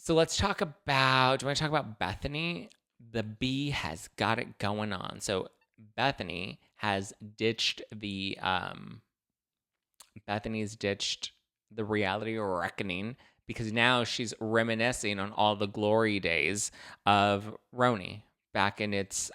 So let's talk about, do you want to talk about Bethenny? The bee has got it going on. So Bethenny has ditched Bethany's ditched the reality reckoning because now she's reminiscing on all the glory days of RHONY back in its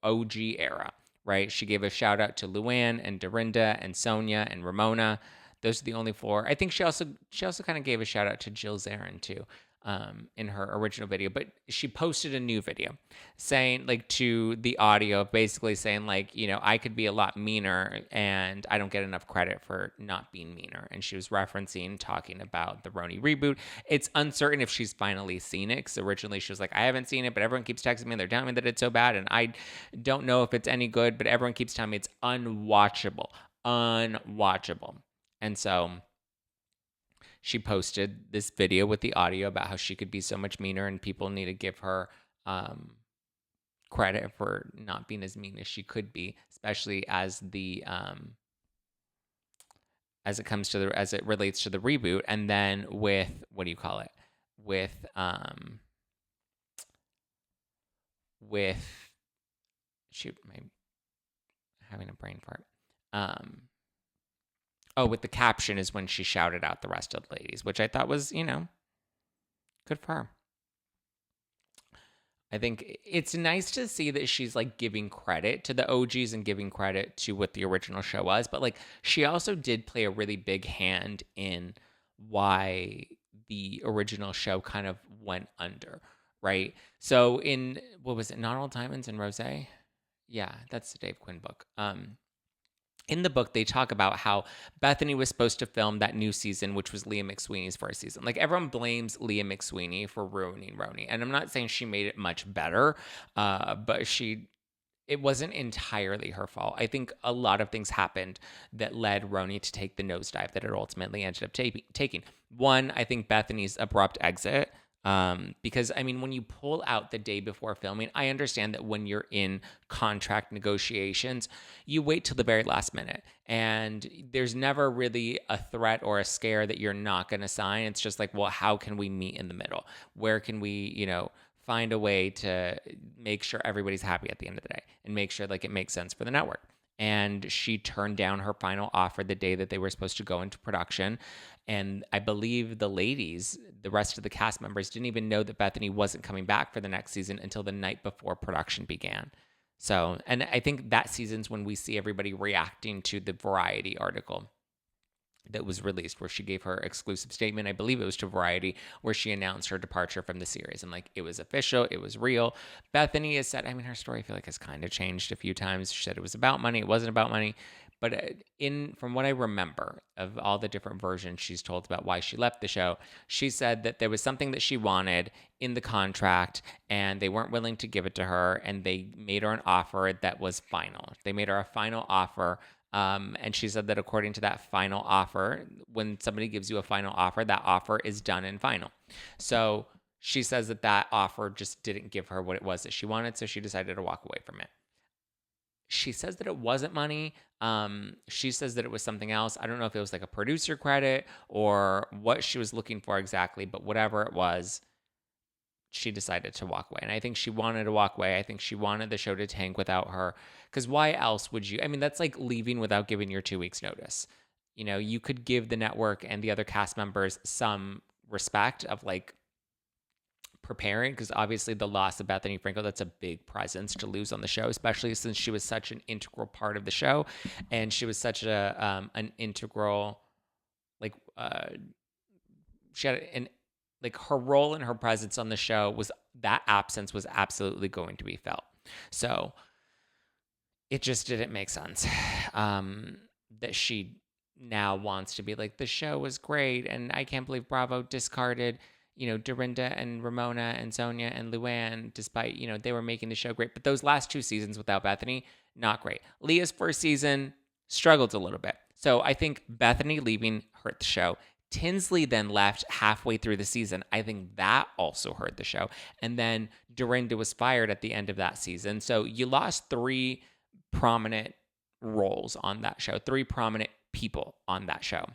OG era, right? She gave a shout out to Luann and Dorinda and Sonja and Ramona. Those are the only four. I think she also kind of gave a shout out to Jill Zarin too, in her original video, but she posted a new video saying, like, to the audio, basically saying, like, I could be a lot meaner and I don't get enough credit for not being meaner. And she was talking about the RHONY reboot. It's uncertain if she's finally seen it, because originally she was like, I haven't seen it, but everyone keeps texting me and they're telling me that it's so bad. And I don't know if it's any good, but everyone keeps telling me it's unwatchable. Unwatchable. And so she posted this video with the audio about how she could be so much meaner and people need to give her credit for not being as mean as she could be, especially as as it relates to the reboot. And then with, what do you call it? With shoot, I'm having a brain fart. With the caption is when she shouted out the rest of the ladies, which I thought was, good for her. I think it's nice to see that she's like giving credit to the OGs and giving credit to what the original show was. But like, she also did play a really big hand in why the original show kind of went under, right? So in, what was it, Not All Diamonds and Rose? Yeah, that's the Dave Quinn book. In the book, they talk about how Bethenny was supposed to film that new season, which was Leah McSweeney's first season. Like, everyone blames Leah McSweeney for ruining RHONY. And I'm not saying she made it much better, but it wasn't entirely her fault. I think a lot of things happened that led RHONY to take the nosedive that it ultimately ended up taking. One, I think Bethenny's abrupt exit. Because I mean, when you pull out the day before filming, I understand that when you're in contract negotiations, you wait till the very last minute, and there's never really a threat or a scare that you're not going to sign. It's just like, well, how can we meet in the middle? Where can we, find a way to make sure everybody's happy at the end of the day and make sure like it makes sense for the network? And she turned down her final offer the day that they were supposed to go into production. And I believe the ladies, the rest of the cast members, didn't even know that Bethenny wasn't coming back for the next season until the night before production began. So, and I think that season's when we see everybody reacting to the Variety article that was released, where she gave her exclusive statement. I believe it was to Variety, where she announced her departure from the series. And like, it was official, it was real. Bethenny has said, I mean, her story I feel like has kind of changed a few times. She said it was about money, it wasn't about money. But from what I remember of all the different versions she's told about why she left the show, she said that there was something that she wanted in the contract and they weren't willing to give it to her, and they made her an offer that was final. They made her a final offer. And she said that according to that final offer, when somebody gives you a final offer, that offer is done and final. So she says that offer just didn't give her what it was that she wanted, so she decided to walk away from it. She says that it wasn't money. She says that it was something else. I don't know if it was like a producer credit or what she was looking for exactly, but whatever it was, she decided to walk away. And I think she wanted to walk away. I think she wanted the show to tank without her. Because why else would you? I mean, that's like leaving without giving your 2 weeks notice. You could give the network and the other cast members some respect of like preparing, because obviously the loss of Bethenny Frankel, that's a big presence to lose on the show, especially since she was such an integral part of the show. And she was such an integral, like, she had an, like, her role and her presence on the show, was that absence was absolutely going to be felt. So it just didn't make sense that she now wants to be like, the show was great and I can't believe Bravo discarded, Dorinda and Ramona and Sonja and Luann, despite, they were making the show great. But those last 2 seasons without Bethenny, not great. Leah's first season struggled a little bit. So I think Bethenny leaving hurt the show. Tinsley then left halfway through the season. I think that also hurt the show. And then Dorinda was fired at the end of that season. So you lost 3 prominent roles on that show, 3 prominent people on that show.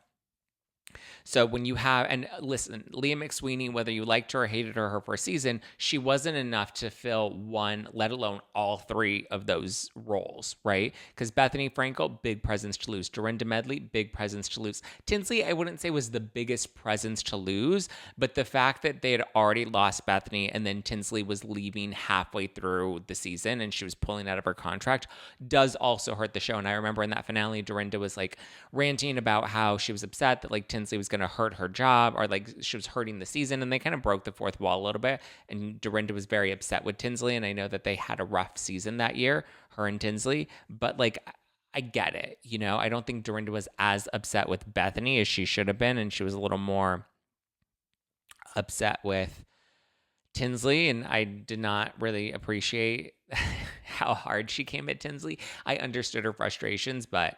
So when you have, and listen, Leah McSweeney, whether you liked her or hated her first season, she wasn't enough to fill one, let alone all three of those roles, right? Because Bethenny Frankel, big presence to lose. Dorinda Medley, big presence to lose. Tinsley, I wouldn't say was the biggest presence to lose, but the fact that they had already lost Bethenny and then Tinsley was leaving halfway through the season and she was pulling out of her contract does also hurt the show. And I remember in that finale, Dorinda was like ranting about how she was upset that like Tinsley was going to hurt her job or like she was hurting the season, and they kind of broke the fourth wall a little bit, and Dorinda was very upset with Tinsley, and I know that they had a rough season that year, her and Tinsley, but like I get it, you know. I don't think Dorinda was as upset with Bethenny as she should have been, and she was a little more upset with Tinsley, and I did not really appreciate how hard she came at Tinsley. I understood her frustrations, but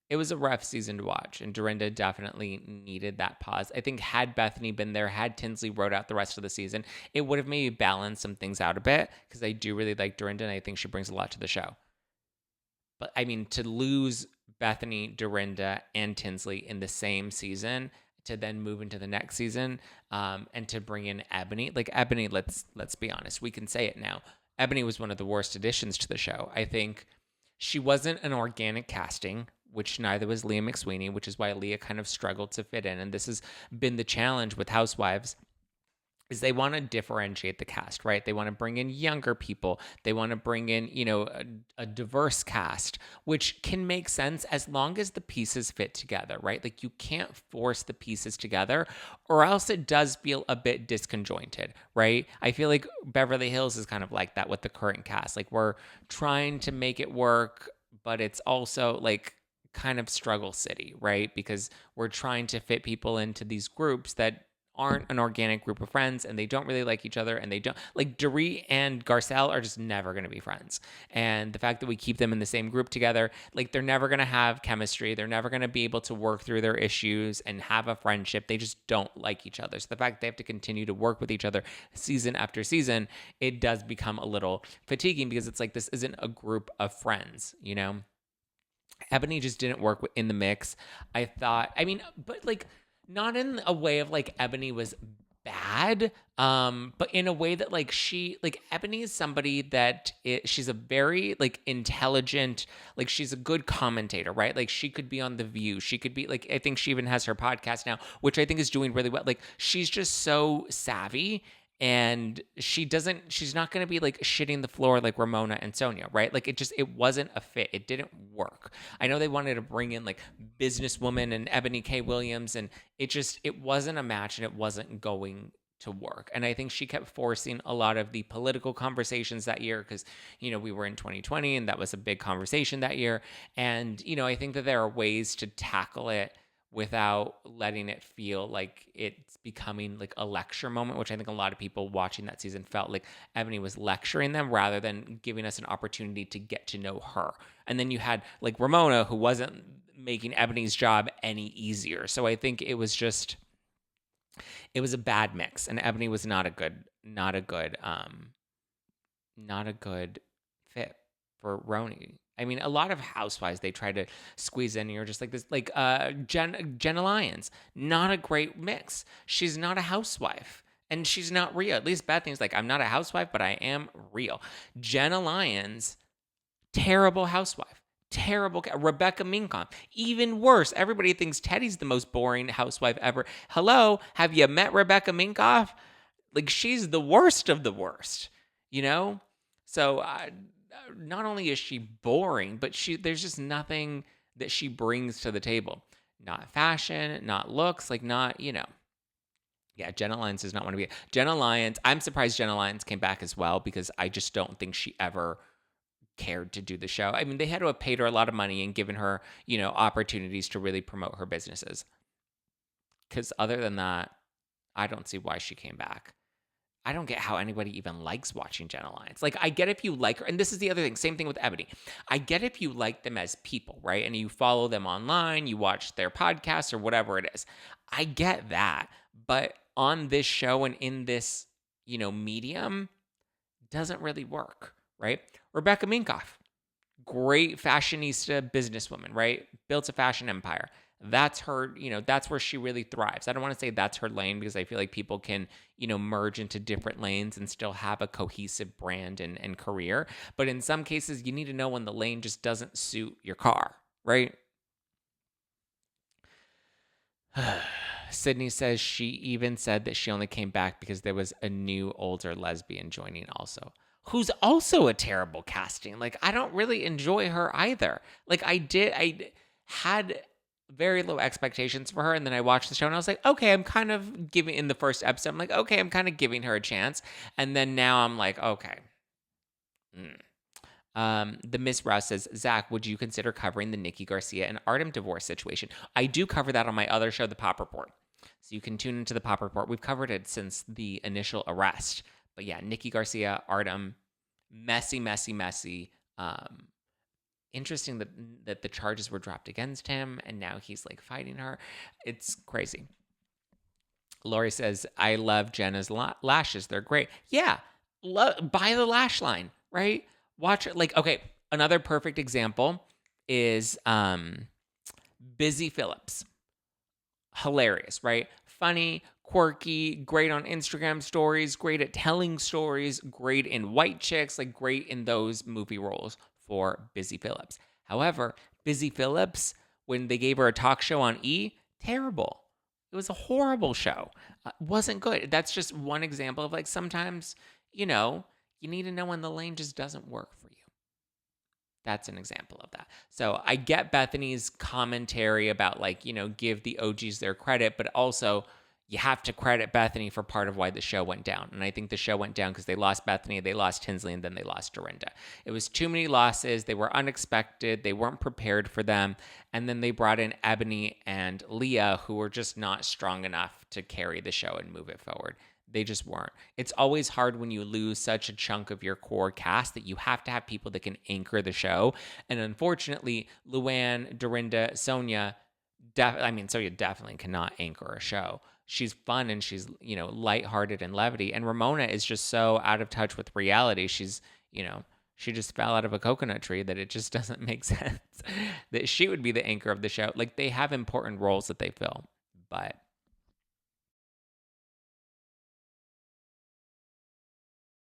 it was a rough season to watch, and Dorinda definitely needed that pause. I think had Bethenny been there, had Tinsley wrote out the rest of the season, it would have maybe balanced some things out a bit, because I do really like Dorinda, and I think she brings a lot to the show. But I mean, to lose Bethenny, Dorinda, and Tinsley in the same season, to then move into the next season, and to bring in Ebony, like Ebony, let's be honest, we can say it now. Ebony was one of the worst additions to the show. I think she wasn't an organic casting, which neither was Leah McSweeney, which is why Leah kind of struggled to fit in. And this has been the challenge with Housewives, is they want to differentiate the cast, right? They want to bring in younger people. They want to bring in, you know, a diverse cast, which can make sense as long as the pieces fit together, right? Like you can't force the pieces together or else it does feel a bit disconjointed, right? I feel like Beverly Hills is kind of like that with the current cast. Like we're trying to make it work, but it's also like kind of struggle city, right? Because we're trying to fit people into these groups that aren't an organic group of friends, and they don't really like each other, and they don't like Dorit and Garcelle are just never going to be friends. And the fact that we keep them in the same group together, like they're never going to have chemistry. They're never going to be able to work through their issues and have a friendship. They just don't like each other. So the fact that they have to continue to work with each other season after season, it does become a little fatiguing, because it's like, this isn't a group of friends, you know? Ebony just didn't work in the mix. I thought, I mean, but like not in a way of like Ebony was bad, but in a way that like Ebony is somebody that she's a very like intelligent, like she's a good commentator, right? Like she could be on The View. She could be like, I think she even has her podcast now, which I think is doing really well. Like she's just so savvy, and she's not going to be like shitting the floor like Ramona and Sonja, right? Like it wasn't a fit. It didn't work. I know they wanted to bring in like Businesswoman and Ebony K. Williams, and it wasn't a match, and it wasn't going to work. And I think she kept forcing a lot of the political conversations that year, because, you know, we were in 2020 and that was a big conversation that year. And, you know, I think that there are ways to tackle it without letting it feel like it's becoming like a lecture moment, which I think a lot of people watching that season felt like Ebony was lecturing them rather than giving us an opportunity to get to know her. And then you had like Ramona, who wasn't making Ebony's job any easier. So I think it was a bad mix, and Ebony was not a good fit for RHONY. I mean, a lot of housewives they try to squeeze in here just like this, like Jenna Lyons, not a great mix. She's not a housewife, and she's not real. At least Bethenny's like, I'm not a housewife, but I am real. Jenna Lyons, terrible housewife. Terrible. Rebecca Minkoff, even worse. Everybody thinks Teddy's the most boring housewife ever. Hello, have you met Rebecca Minkoff? Like, she's the worst of the worst, you know? So not only is she boring, but there's just nothing that she brings to the table. Not fashion, not looks, like not, you know. Yeah, Jenna Lyons does not want to be. Jenna Lyons, I'm surprised Jenna Lyons came back as well, because I just don't think she ever cared to do the show. I mean, they had to have paid her a lot of money and given her, you know, opportunities to really promote her businesses. Because other than that, I don't see why she came back. I don't get how anybody even likes watching Jenna Lyons. Like, I get if you like her, and this is the other thing, same thing with Ebony. I get if you like them as people, right? And you follow them online, you watch their podcasts or whatever it is. I get that. But on this show and in this, you know, medium, doesn't really work, right? Rebecca Minkoff, great fashionista businesswoman, right? Built a fashion empire. that's her, that's where she really thrives. I don't want to say that's her lane because I feel like people can, merge into different lanes and still have a cohesive brand and career. But in some cases, you need to know when the lane just doesn't suit your car, right? Sydney says she even said that she only came back because there was a new older lesbian joining also, who's also a terrible casting. Like, I don't really enjoy her either. Like, I had very low expectations for her, and then I watched the show and I was like, okay, I'm kind of giving, in the first episode, I'm like, okay, I'm kind of giving her a chance. And then now I'm like, okay. The Miss Rouse says, Zack, would you consider covering the Nikki Garcia and Artem divorce situation? I do cover that on my other show, The Pop Report. So you can tune into The Pop Report. We've covered it since the initial arrest. But yeah, Nikki Garcia, Artem, messy, messy, messy. Interesting that the charges were dropped against him and now he's like fighting her. It's crazy. Lori says, I love Jenna's lashes. They're great. Yeah, buy the lash line, right? Watch it. Like, okay, another perfect example is Busy Phillips. Hilarious, right? Funny, quirky, great on Instagram stories, great at telling stories, great in White Chicks, like great in those movie roles for Busy Phillips. However, Busy Phillips, when they gave her a talk show on E, terrible. It was a horrible show. Wasn't good. That's just one example of like sometimes, you need to know when the lane just doesn't work for you. That's an example of that. So I get Bethenny's commentary about like, give the OGs their credit, but also you have to credit Bethenny for part of why the show went down. And I think the show went down because they lost Bethenny, they lost Tinsley, and then they lost Dorinda. It was too many losses. They were unexpected. They weren't prepared for them. And then they brought in Ebony and Leah, who were just not strong enough to carry the show and move it forward. They just weren't. It's always hard when you lose such a chunk of your core cast that you have to have people that can anchor the show. And unfortunately, Luann, Dorinda, Sonja, Sonja definitely cannot anchor a show. She's fun and she's, lighthearted and levity. And Ramona is just so out of touch with reality. She's, she just fell out of a coconut tree that it just doesn't make sense that she would be the anchor of the show. Like, they have important roles that they fill, but